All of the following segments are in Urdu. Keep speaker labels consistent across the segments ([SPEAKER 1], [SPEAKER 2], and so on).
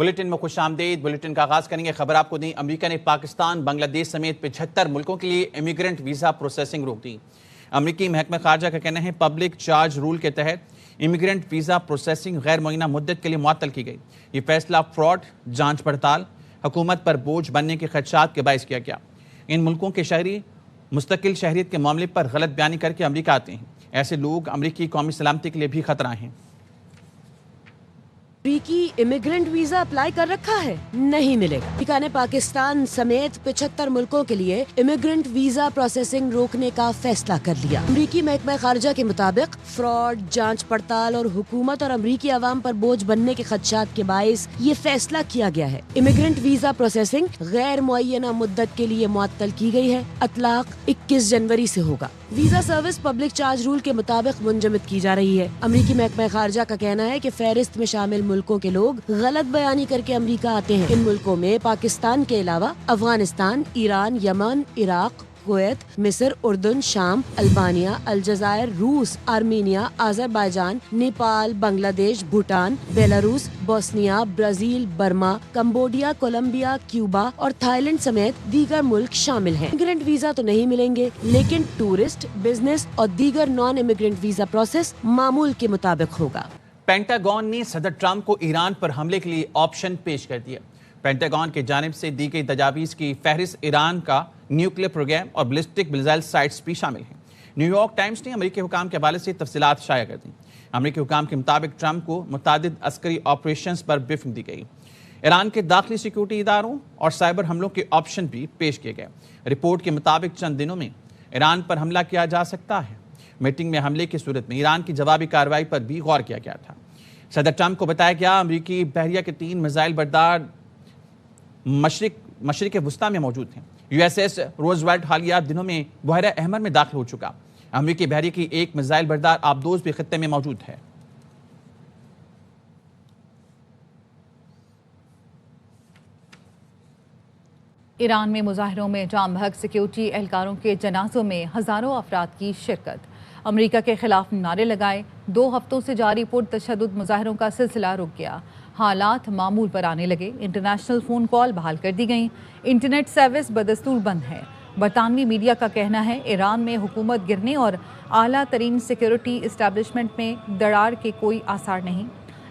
[SPEAKER 1] بلیٹن میں خوش آمدید۔ بلیٹن کا آغاز کریں گے، خبر آپ کو دیں، امریکہ نے پاکستان، بنگلہ دیش سمیت 75 ملکوں کے لیے امیگرنٹ ویزا پروسیسنگ روک دی۔ امریکی محکمہ خارجہ کا کہنا ہے پبلک چارج رول کے تحت امیگرنٹ ویزا پروسیسنگ غیر معینہ مدت کے لیے معطل کی گئی۔ یہ فیصلہ فراڈ، جانچ پڑتال، حکومت پر بوجھ بننے کے خدشات کے باعث کیا گیا۔ ان ملکوں کے شہری مستقل شہریت کے معاملے پر غلط بیانی کر کے امریکہ آتے ہیں۔ ایسے لوگ امریکی قومی سلامتی کے لیے بھی خطرہ ہیں۔
[SPEAKER 2] امریکی امیگرنٹ ویزا اپلائی کر رکھا ہے؟ نہیں ملے گا۔ امریکہ نے پاکستان سمیت 75 ملکوں کے لیے امیگرنٹ ویزا پروسیسنگ روکنے کا فیصلہ کر لیا۔ امریکی محکمہ خارجہ کے مطابق فراڈ، جانچ پڑتال اور حکومت اور امریکی عوام پر بوجھ بننے کے خدشات کے باعث یہ فیصلہ کیا گیا ہے۔ امیگرنٹ ویزا پروسیسنگ غیر معینہ مدت کے لیے معطل کی گئی ہے۔ اطلاق 21 جنوری سے ہوگا۔ Visa service public charge rule کے مطابق منجمد کی جا رہی ہے۔ امریکی محکمہ خارجہ کا کہنا ہے کہ فہرست میں شامل ملکوں کے لوگ غلط بیانی کر کے امریکہ آتے ہیں۔ ان ملکوں میں پاکستان کے علاوہ افغانستان، ایران، یمن، عراق، کویت، مصر، اردن، شام، البانیہ، الجزائر، روس، Armenia, Azerbaijan, Nepal, Bangladesh, Bhutan, Belarus, Bosnia, Brazil, Burma, Cambodia, Colombia, Cuba اور تھائی لینڈ سمیت دیگر ملک شامل ہیں۔ امیگرنٹ ویزا تو نہیں ملیں گے، لیکن ٹورسٹ، بزنس اور دیگر نان امیگرنٹ ویزا پروسیس معمول کے مطابق ہوگا۔
[SPEAKER 1] پینٹاگون نے صدر ٹرمپ کو ایران پر حملے کے لیے آپشن پیش کر دیا۔ پینٹاگون کی جانب سے دی گئی تجاویز کی فہرست ایران کا نیوکلیئر پروگرام اور بیلسٹک میزائل سائٹس بھی شامل ہیں۔ نیو یارک ٹائمز نے امریکی حکام کے حوالے سے تفصیلات شائع کر دیں۔ امریکی حکام کے مطابق ٹرمپ کو متعدد عسکری آپریشنز پر بریفنگ دی گئی۔ ایران کے داخلی سیکورٹی اداروں اور سائبر حملوں کے آپشن بھی پیش کیے گئے۔ رپورٹ کے مطابق چند دنوں میں ایران پر حملہ کیا جا سکتا ہے۔ میٹنگ میں حملے کی صورت میں ایران کی جوابی کارروائی پر بھی غور کیا گیا تھا۔ صدر ٹرمپ کو بتایا گیا امریکی بحریہ کے 3 میزائل بردار مشرق وسطی میں موجود ہیں۔ یو ایس ایس روزویلٹ حالیہ دنوں میں بحیرہ احمر میں داخل ہو چکا۔ امریکی بحریہ کی ایک میزائل بردار آبدوز بھی خطے میں موجود ہے۔
[SPEAKER 3] ایران میں مظاہروں میں جام بحق سیکیورٹی اہلکاروں کے جنازوں میں ہزاروں افراد کی شرکت۔ امریکہ کے خلاف نعرے لگائے 2 ہفتوں سے جاری پرتشدد مظاہروں کا سلسلہ رک گیا۔ حالات معمول پر آنے لگے۔ انٹرنیشنل فون کال بحال کر دی گئیں۔ انٹرنیٹ سروس بدستور بند ہے۔ برطانوی میڈیا کا کہنا ہے ایران میں حکومت گرنے اور اعلیٰ ترین سیکیورٹی اسٹیبلشمنٹ میں دراڑ کے کوئی آثار نہیں۔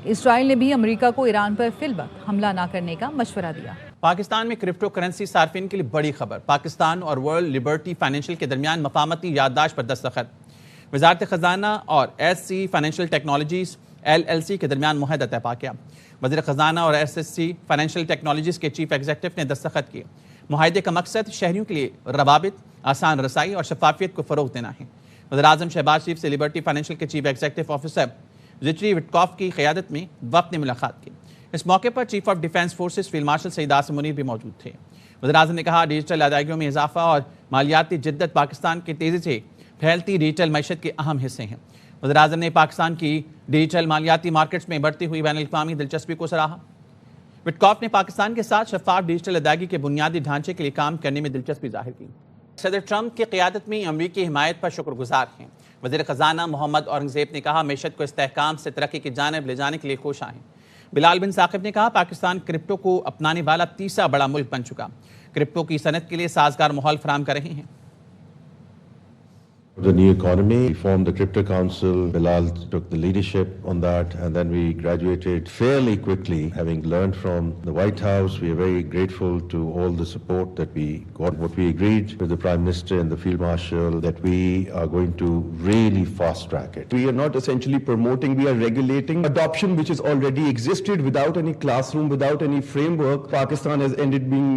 [SPEAKER 3] اسرائیل نے بھی امریکہ کو ایران پر فی الوقت حملہ نہ کرنے کا مشورہ دیا۔
[SPEAKER 1] پاکستان میں کرپٹو کرنسی صارفین کے لیے بڑی خبر۔ پاکستان اور ورلڈ لبرٹی فائنینشیل کے درمیان مفاہمتی یادداشت پر دستخط۔ وزارت خزانہ اور S C financial technologies LLC کے درمیان معاہدہ طے پا گیا۔ وزیر خزانہ اور SSC فائنینشیل ٹیکنالوجیز کے چیف ایگزیکٹو نے دستخط کیے۔ معاہدے کا مقصد شہریوں کے لیے روابط، آسان رسائی اور شفافیت کو فروغ دینا ہے۔ وزیر اعظم شہباز شریف سے لبرٹی فائنینشیل کے chief executive officer Zachary Witkoff کی قیادت میں وفد نے ملاقات کی۔ اس موقع پر chief of defence forces field marshal Saeed Asim Munir بھی موجود تھے۔ وزیر اعظم نے کہا ڈیجیٹل ادائیگیوں میں اضافہ اور مالیاتی جدت پاکستان کے تیزی سے پھیلتی ڈیجیٹل معیشت کے اہم حصے ہیں۔ وزیر اعظم نے پاکستان کی ڈیجیٹل مالیاتی مارکیٹس میں بڑھتی ہوئی بین الاقوامی دلچسپی کو سراہا۔ وٹکاف نے پاکستان کے ساتھ شفاف ڈیجیٹل ادائیگی کے بنیادی ڈھانچے کے لیے کام کرنے میں دلچسپی ظاہر کی۔ صدر ٹرمپ کی قیادت میں امریکی حمایت پر شکر گزار ہیں۔ وزیر خزانہ محمد اورنگزیب نے کہا معیشت کو استحکام سے ترقی کی جانب لے جانے کے لیے کوشاں ہیں۔ بلال بن ثاقب نے کہا پاکستان کرپٹو کو اپنانے والا تیسرا بڑا ملک بن چکا۔ کرپٹو کی صنعت کے لیے سازگار ماحول فراہم کر رہے ہیں۔
[SPEAKER 4] The new economy, we formed the Crypto Council. Bilal took the leadership on that, and then we graduated fairly quickly. Having learned from the White House, we are very grateful to all the support that we got. What we agreed with the Prime Minister and the Field Marshal, that we are going to really fast track it.
[SPEAKER 5] We are not essentially promoting, we are regulating adoption which has already existed without any classroom, without any framework. Pakistan has ended being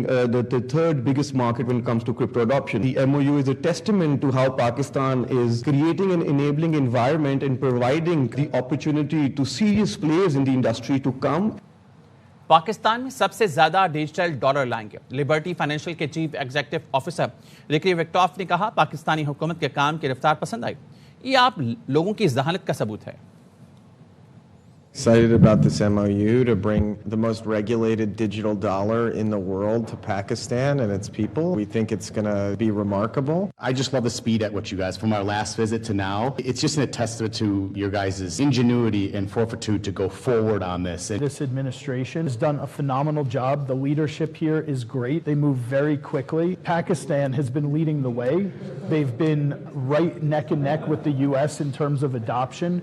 [SPEAKER 5] the third biggest market when it comes to crypto adoption. The MOU is a testament to how Pakistan is creating an enabling environment and providing the opportunity to serious players in the industry to come.
[SPEAKER 1] Pakistan میں سب سے زیادہ ڈیجیٹل ڈالر لائیں گے۔ لبرٹی فائنینشیل کے چیف ایگزیکٹو آفیسر زچری وٹکاف نے کہا پاکستانی حکومت کے کام کی رفتار پسند آئی۔ یہ آپ لوگوں کی ذہانت کا ثبوت ہے۔
[SPEAKER 6] Excited about this MOU to bring the most regulated digital dollar in the world to Pakistan and its people. We think it's going to be remarkable.
[SPEAKER 7] I just love the speed at which you guys, from our last visit to now, it's just a testament to your guys' ingenuity and fortitude to go forward on this.
[SPEAKER 8] This administration has done a phenomenal job. The leadership here is great. They move very quickly. Pakistan has been leading the way. They've been right neck and neck with the US in terms of adoption.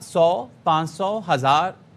[SPEAKER 1] 100, 500, 1000,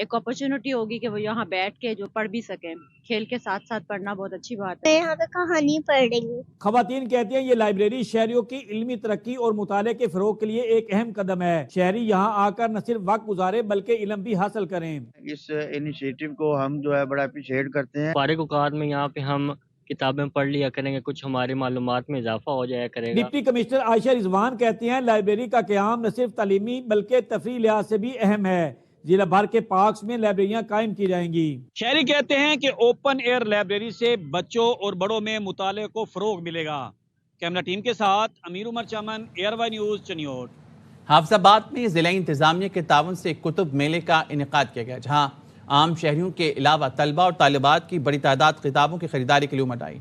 [SPEAKER 9] ایک اپرچونٹی ہوگی کہ وہ یہاں بیٹھ کے جو پڑھ بھی سکیں. کھیل کے ساتھ ساتھ پڑھنا بہت اچھی بات ہے.
[SPEAKER 10] میں یہاں پہ کہانی پڑھ رہی ہوں.
[SPEAKER 11] خواتین کہتی ہیں یہ لائبریری شہریوں کی علمی ترقی اور مطالعے کے فروغ کے لیے ایک اہم قدم ہے. شہری یہاں آ کر نہ صرف وقت گزارے بلکہ علم بھی حاصل کریں.
[SPEAKER 12] اس انیشیٹو کو ہم جو ہے بڑا اپریشیٹ کرتے ہیں.
[SPEAKER 13] فارغ اوقات میں یہاں پہ ہم کتابیں پڑھ لیا کریں گے, کچھ ہماری معلومات میں اضافہ ہو جایا کرے گا.
[SPEAKER 11] ڈپٹی کمشنر عائشہ رضوان کہتی ہیں لائبریری کا قیام نہ صرف تعلیمی بلکہ تفریحی لحاظ سے بھی اہم ہے. ضلع بھر کے پارکس میں لائبریریاں قائم کی جائیں گی. شہری کہتے ہیں کہ اوپن ایئر لائبریری سے بچوں اور بڑوں میں مطالعے کو فروغ ملے گا. کیمرہ ٹیم کے ساتھ امیر عمر چمن, ایئر وائی نیوز, چنیوٹ.
[SPEAKER 1] حافظ آباد میں ضلع انتظامیہ کے تعاون سے کتب میلے کا انعقاد کیا گیا, جہاں عام شہریوں کے علاوہ طلبہ اور طالبات کی بڑی تعداد کتابوں کی خریداری کے لیے امٹ آئی.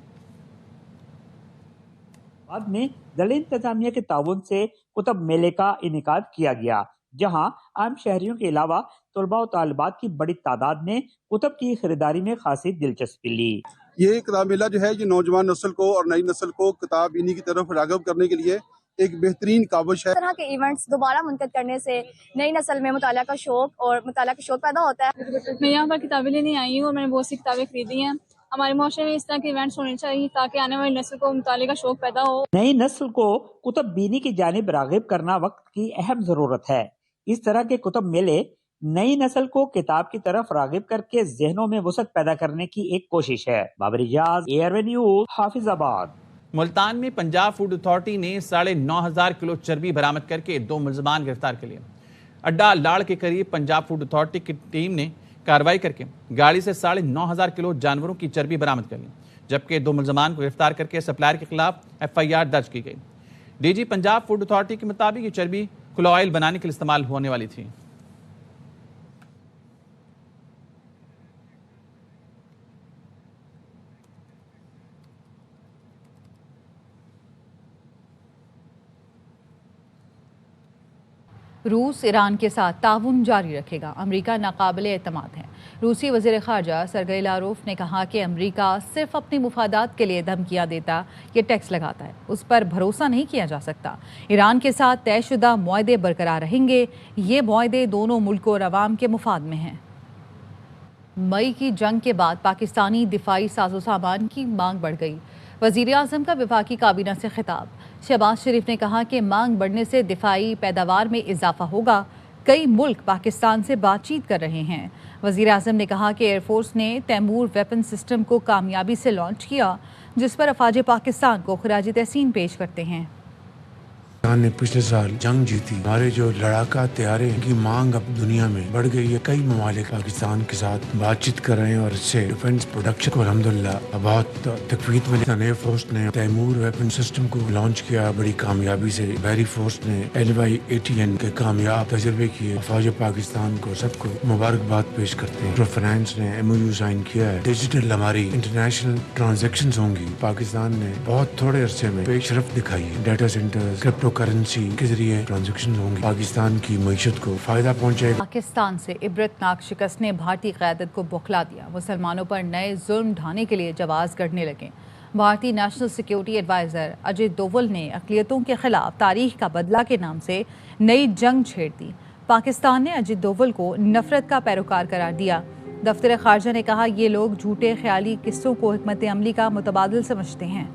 [SPEAKER 14] بعد میں ضلع انتظامیہ کے تعاون سے کتب میلے کا انعقاد کیا گیا, جہاں عام شہریوں کے علاوہ طلباء و طالبات کی بڑی تعداد نے کتب کی خریداری میں خاصی دلچسپی لی.
[SPEAKER 15] یہ کتاب میلہ جو ہے یہ نوجوان نسل کو اور نئی نسل کو کتاب بینی کی طرف راغب کرنے کے لیے ایک بہترین کاوش ہے.
[SPEAKER 16] اس طرح کے ایونٹس دوبارہ منعقد کرنے سے نئی نسل میں مطالعہ کا شوق پیدا ہوتا ہے.
[SPEAKER 17] میں یہاں پر کتابیں لینے آئی ہوں اور میں نے بہت سی کتابیں خریدی ہیں. ہمارے معاشرے میں اس طرح کے ایونٹس ہونے چاہیے تاکہ آنے والی نسل کو مطالعے کا شوق پیدا ہو.
[SPEAKER 14] نئی نسل کو کتب بینی کی جانب راغب کرنا وقت کی اہم ضرورت ہے. اس طرح کے کتب میلے نئی نسل کو کتاب کی طرف راغب کر کے ذہنوں میں وسعت پیدا کرنے کی ایک کوشش ہے. بابر اجاز, ایئر وے نیوز, حافظ آباد.
[SPEAKER 1] ملتان میں پنجاب فوڈ اتھارٹی نے 9,500 کلو چربی برآمد کر کے 2 ملزمان گرفتار کر لیے. اڈا لاڑ کے قریب پنجاب فوڈ اتھارٹی کی ٹیم نے کارروائی کر کے گاڑی سے 9,500 کلو جانوروں کی چربی برآمد کر لی, جبکہ 2 ملزمان کو گرفتار کر کے سپلائر کے خلاف FIR درج کی گئی. D G Punjab food authority کے مطابق یہ چربی کھلا آئل بنانے کے لیے استعمال ہونے والی تھی.
[SPEAKER 3] روس ایران کے ساتھ تعاون جاری رکھے گا, امریکہ ناقابل اعتماد ہے. روسی وزیر خارجہ سرگئی لاروف نے کہا کہ امریکہ صرف اپنے مفادات کے لیے دھمکیاں دیتا یا ٹیکس لگاتا ہے, اس پر بھروسہ نہیں کیا جا سکتا. ایران کے ساتھ طے شدہ معاہدے برقرار رہیں گے. یہ معاہدے دونوں ملکوں اور عوام کے مفاد میں ہیں. مئی کی جنگ کے بعد پاکستانی دفاعی ساز و سامان کی مانگ بڑھ گئی. وزیر اعظم کا وفاقی کابینہ سے خطاب. شہباز شریف نے کہا کہ مانگ بڑھنے سے دفاعی پیداوار میں اضافہ ہوگا. کئی ملک پاکستان سے بات چیت کر رہے ہیں. وزیر اعظم نے کہا کہ ایئر فورس نے تیمور ویپن سسٹم کو کامیابی سے لانچ کیا, جس پر افواج پاکستان کو خراج تحسین پیش کرتے ہیں.
[SPEAKER 18] پاکستان نے پچھلے سال جنگ جیتی. ہمارے جو لڑاکا طیارے کی مانگ اب دنیا میں بڑھ گئی ہے. کئی ممالک پاکستان کے ساتھ بات چیت کر رہے ہیں اور اس سے ڈیفنس پروڈکشن کو الحمدللہ بہت تقویت ملی. ایئر فورس نے تیمور ویپن سسٹم کو لانچ کیا بڑی کامیابی سے. بحری فورس نے LY-80N کے کامیاب تجربے کیے. افواج پاکستان کو سب کو مبارکباد پیش کرتے ہیں. فائنانس نے MOU سائن کیا ہے. ڈیجیٹل ہماری انٹرنیشنل ٹرانزیکشنز ہوں گی. پاکستان نے بہت تھوڑے عرصے میں پیش رفت دکھائی ہے. ڈیٹا سینٹرز, کرپٹو کرنسی کے ذریعے ٹرانزیکشن ہوں گی. پاکستان کی معیشت کو فائدہ پہنچے گا.
[SPEAKER 3] پاکستان سے عبرتناک شکست نے بھارتی قیادت کو بوکھلا دیا. مسلمانوں پر نئے ظلم ڈھانے کے لیے جواز گڑھنے لگے. بھارتی national security advisor Ajit Doval نے اقلیتوں کے خلاف تاریخ کا بدلہ کے نام سے نئی جنگ چھیڑ دی. پاکستان نے اجیت دوول کو نفرت کا پیروکار قرار دیا. دفتر خارجہ نے کہا یہ لوگ جھوٹے خیالی قصوں کو حکمت عملی کا متبادل سمجھتے ہیں.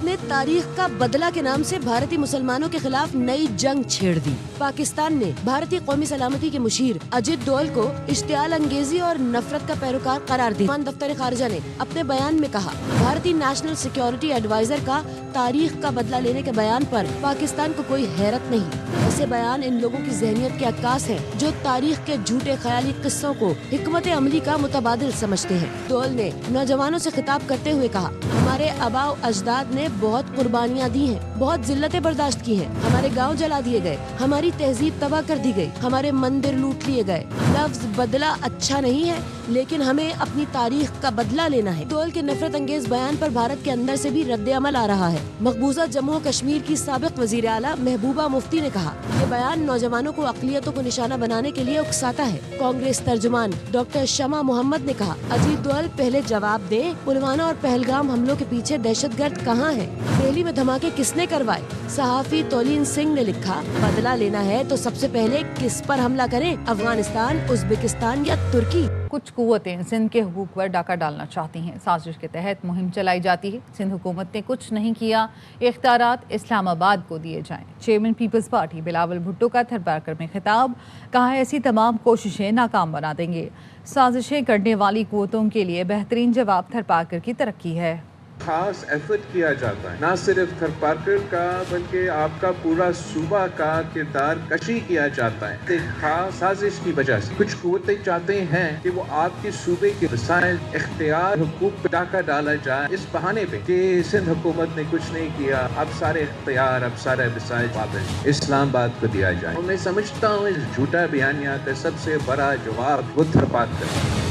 [SPEAKER 2] نے تاریخ کا بدلہ کے نام سے بھارتی مسلمانوں کے خلاف نئی جنگ چھیڑ دی. پاکستان نے بھارتی قومی سلامتی کے مشیر اجیت دوول کو اشتعال انگیزی اور نفرت کا پیروکار قرار دیا. دفتر خارجہ نے اپنے بیان میں کہا بھارتی نیشنل سیکیورٹی ایڈوائزر کا تاریخ کا بدلہ لینے کے بیان پر پاکستان کو کوئی حیرت نہیں. ایسے بیان ان لوگوں کی ذہنیت کے عکاس ہے جو تاریخ کے جھوٹے خیالی قصوں کو حکمت عملی کا متبادل سمجھتے ہیں. دوول نے نوجوانوں سے خطاب کرتے ہوئے کہا ہمارے آباء و اجداد نے بہت قربانیاں دی ہیں, بہت ذلتیں برداشت کی ہیں. ہمارے گاؤں جلا دیے گئے, ہماری تہذیب تباہ کر دی گئی, ہمارے مندر لوٹ لیے گئے. لفظ بدلہ اچھا نہیں ہے لیکن ہمیں اپنی تاریخ کا بدلہ لینا ہے۔ دول کے نفرت انگیز بیان پر بھارت کے اندر سے بھی رد عمل آ رہا ہے۔ مقبوضہ جموں و کشمیر کی سابق وزیر اعلیٰ محبوبہ مفتی نے کہا، یہ بیان نوجوانوں کو اقلیتوں کو نشانہ بنانے کے لیے اکساتا ہے۔ کانگریس ترجمان ڈاکٹر شمع محمد نے کہا، اجیت دوئل پہلے جواب دے، پلوامہ اور پہلگام حملوں کے پیچھے دہشت گرد کہاں ہے؟ دہلی میں دھماکے کس نے کروائے؟ صحافی تولین سنگھ نے لکھا، بدلہ لینا ہے تو سب سے پہلے کس پر حملہ کریں؟ افغانستان، ازبکستان یا ترکی؟
[SPEAKER 3] کچھ قوتیں سندھ کے حقوق پر ڈاکہ ڈالنا چاہتی ہیں۔ سازش کے تحت مہم چلائی جاتی ہے۔ سندھ حکومت نے کچھ نہیں کیا، اختیارات اسلام آباد کو دیے جائیں۔ چیئرمین پیپلز پارٹی بلاول بھٹو کا تھرپارکر میں خطاب، کہا ایسی تمام کوششیں ناکام بنا دیں گے۔ سازشیں کرنے والی قوتوں کے لیے بہترین جواب تھرپارکر کی ترقی ہے۔
[SPEAKER 19] خاص ایفرٹ کیا جاتا ہے، نہ صرف تھرپارکر کا بلکہ آپ کا پورا صوبہ کا کردار کشی کیا جاتا ہے ایک خاص سازش کی وجہ سے۔ کچھ قوتیں چاہتے ہیں کہ وہ آپ کے صوبے کے وسائل، اختیار، حقوق پہ ڈاکہ ڈالا جائے اس بہانے پہ کہ سندھ حکومت نے کچھ نہیں کیا، اب سارے اختیار، اب سارے وسائل واپس اسلام آباد کو دیا جائے۔ اور میں سمجھتا ہوں اس جھوٹا بیانیہ کا سب سے بڑا جواب وہ تھرپارکر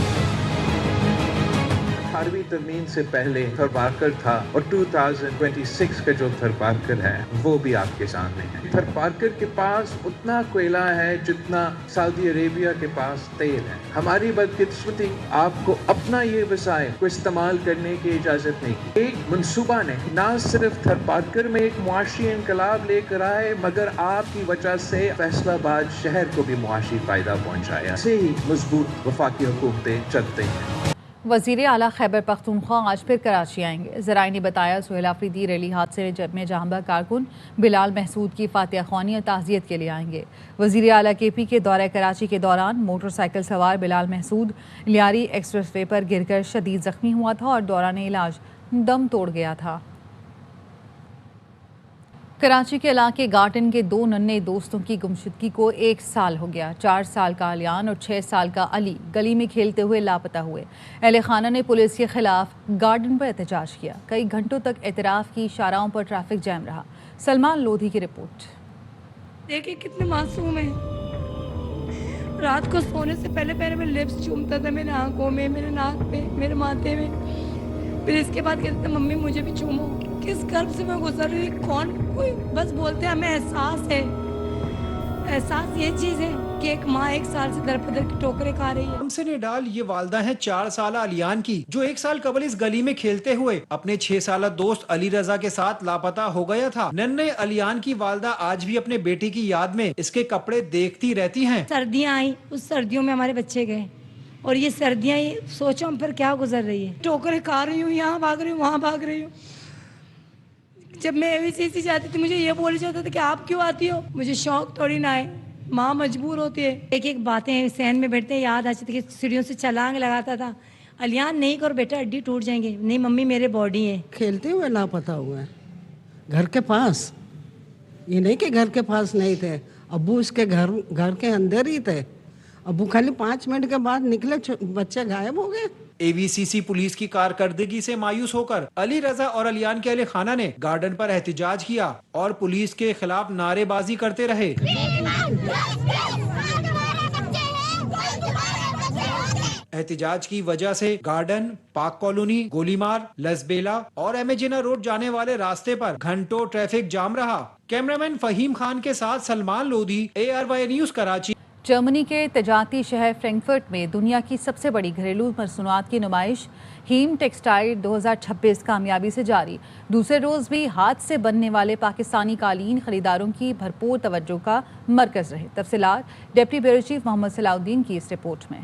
[SPEAKER 19] 18ویں ترمیم سے پہلے تھرپارکر تھا، اور 2026 کا جو تھرپارکر ہے وہ بھی آپ کے سامنے ہے۔ تھرپارکر کے پاس اتنا کوئلہ ہے جتنا سعودی عربیہ کے پاس تیل ہے۔ ہماری بدقسمتی آپ کو اپنا یہ وسائل کو استعمال کرنے کی اجازت نہیں کی۔ ایک منصوبہ نے نہ صرف تھرپارکر میں ایک معاشی انقلاب لے کر آئے، مگر آپ کی وجہ سے فیصل آباد شہر کو بھی معاشی فائدہ پہنچایا۔ اسے ہی مضبوط وفاقی حکومتیں چلتے ہیں۔
[SPEAKER 3] وزیر اعلیٰ خیبر پختونخوا آج پھر کراچی آئیں گے۔ ذرائع نے بتایا، سہیل آفریدی ریلی حادثے میں جاں بحق کارکن بلال محسود کی فاتحہ خوانی اور تعزیت کے لیے آئیں گے۔ وزیر اعلیٰ کے پی کے دورہ کراچی کے دوران موٹر سائیکل سوار بلال محسود لیاری ایکسپریس وے پر گر کر شدید زخمی ہوا تھا اور دوران علاج دم توڑ گیا تھا۔ کراچی کے علاقے گارڈن کے 2 ننھے دوستوں کی گمشدگی کو 1 سال ہو گیا۔ 4 سال کا علیان اور 6 سال کا علی گلی میں کھیلتے ہوئے لاپتہ ہوئے۔ اہل خانہ نے پولیس کے خلاف گارڈن پر احتجاج کیا۔ کئی گھنٹوں تک اعتراف کی شاہراہوں پر ٹریفک جام رہا۔ سلمان لودھی کی رپورٹ۔
[SPEAKER 20] دیکھیں کتنے معصوم ہیں۔ رات کو سونے سے پہلے میں لپس چومتا تھا، میرے آنکھوں میں، میرے ناک پہ، میرے ماتھے میں، پھر اس کے بعد کہتے تھے ممی مجھے بھی چومو۔ کس کرب سے میں گزر رہی ہوں، کون کوئی بس بولتے ہیں ہمیں احساس ہے۔ احساس یہ چیز ہے کہ ایک ماں 1 سال سے در پدر کی ٹوکریں کھا رہی ہے۔
[SPEAKER 21] شمس نڈال یہ والدہ ہیں 4 سالہ علیان کی، جو 1 سال قبل اس گلی میں کھیلتے ہوئے اپنے 6 سالہ دوست علی رضا کے ساتھ لاپتہ ہو گیا تھا۔ ننھے علیان کی والدہ آج بھی اپنے بیٹی کی یاد میں اس کے کپڑے دیکھتی رہتی ہیں۔
[SPEAKER 20] سردیاں آئیں، اس سردیوں میں ہمارے بچے گئے، اور یہ سردیاں سوچو ہم پر کیا گزر رہی ہے۔ ٹوکریں کھا رہی ہوں، یہاں بھاگ رہی ہوں، وہاں بھاگ رہی ہوں۔ جب میں AVCC جاتی تھی مجھے یہ بولا جاتا تھا کہ آپ کیوں آتی ہو؟ مجھے شوق تھوڑی نہ ہے، ماں مجبور ہوتی ہے۔ ایک باتیں سہن میں بیٹھتے یاد آتی تھی کہ سیڑھیوں سے چھلانگ لگاتا تھا، علیان نہیں کرو بیٹا ہڈی ٹوٹ جائیں گے، نہیں ممی میرے باڈی ہے۔
[SPEAKER 22] کھیلتے ہوئے لاپتہ ہوا ہے گھر کے پاس، یہ نہیں کہ گھر کے پاس نہیں تھے، ابو اس کے گھر کے اندر ہی تھے، ابو خالی 5 منٹ کے بعد نکلے، بچے غائب ہو گئے۔
[SPEAKER 21] AVCC پولیس کی کارکردگی سے مایوس ہو کر علی رضا اور علیان کے اہل خانہ نے گارڈن پر احتجاج کیا اور پولیس کے خلاف نعرے بازی کرتے رہے۔ احتجاج کی وجہ سے گارڈن، پاک کالونی، گولی مار، لسبیلا اور ایم اے جناح روڈ جانے والے راستے پر گھنٹوں ٹریفک جام رہا۔ کیمرامین فہیم خان کے ساتھ سلمان لودھی، ARY نیوز کراچی۔
[SPEAKER 3] جرمنی کے تجارتی شہر فرینکفرٹ میں دنیا کی سب سے بڑی گھریلو مصنوعات کی نمائش ہیم ٹیکسٹائل 2026 کامیابی سے جاری۔ دوسرے روز بھی ہاتھ سے بننے والے پاکستانی قالین خریداروں کی بھرپور توجہ کا مرکز رہے۔ تفصیلات ڈپٹی بیورو چیف محمد صلاح الدین کی اس رپورٹ میں۔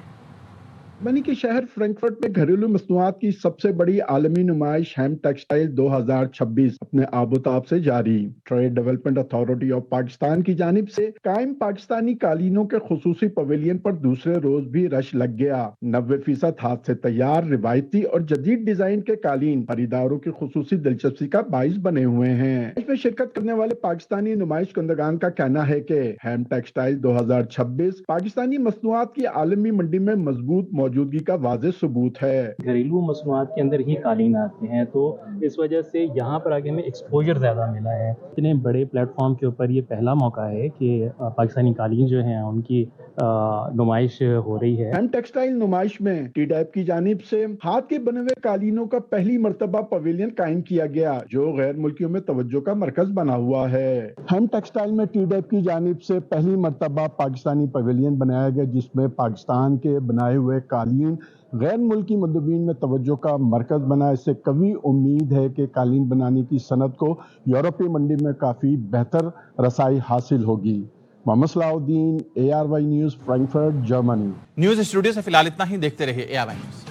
[SPEAKER 23] جرمنی کے شہر فرینکفرٹ میں گھریلو مصنوعات کی سب سے بڑی عالمی نمائش ہیم ٹیکسٹائل 2026 اپنے آب و تاب سے جاری۔ Trade development authority of Pakistan کی جانب سے قائم پاکستانی قالینوں کے خصوصی پویلین پر دوسرے روز بھی رش لگ گیا۔ 90% ہاتھ سے تیار، روایتی اور جدید ڈیزائن کے قالین خریداروں کی خصوصی دلچسپی کا باعث بنے ہوئے ہیں۔ اس میں شرکت کرنے والے پاکستانی نمائش کنندگان کا کہنا ہے کہ ہیم ٹیکسٹائل 2026 پاکستانی مصنوعات کی عالمی منڈی میں مضبوط موجود موجودگی کا واضح ثبوت ہے۔
[SPEAKER 4] گھریلو مصنوعات کے اندر ہی قالین آتے ہیں، تو اس وجہ سے یہاں پر آگے ہمیں ایکسپوجر زیادہ ملا ہے۔ اتنے بڑے پلیٹ فارم کے اوپر یہ پہلا موقع ہے کہ پاکستانی قالین جو ہیں ان کی نمائش ہو رہی ہے۔
[SPEAKER 23] ہیم ٹیکسٹائل نمائش میں ٹی ڈیپ کی جانب سے ہاتھ کے بنے ہوئے قالینوں کا پہلی مرتبہ پویلین قائم کیا گیا، جو غیر ملکیوں میں توجہ کا مرکز بنا ہوا ہے۔ ہیم ٹیکسٹائل میں ٹی ڈیپ کی جانب سے پہلی مرتبہ پاکستانی پویلین بنایا گیا، جس میں پاکستان کے بنائے ہوئے قالین غیر ملکی مندوبین میں توجہ کا مرکز بنا۔ اس سے قوی امید ہے کہ قالین بنانے کی صنعت کو یورپی منڈی میں کافی بہتر رسائی حاصل ہوگی۔ محمد صلاح الدین، ARY news, Frankfurt, Germany.
[SPEAKER 1] News studio سے فی الحال اتنا ہی، دیکھتے رہیے ARY نیوز۔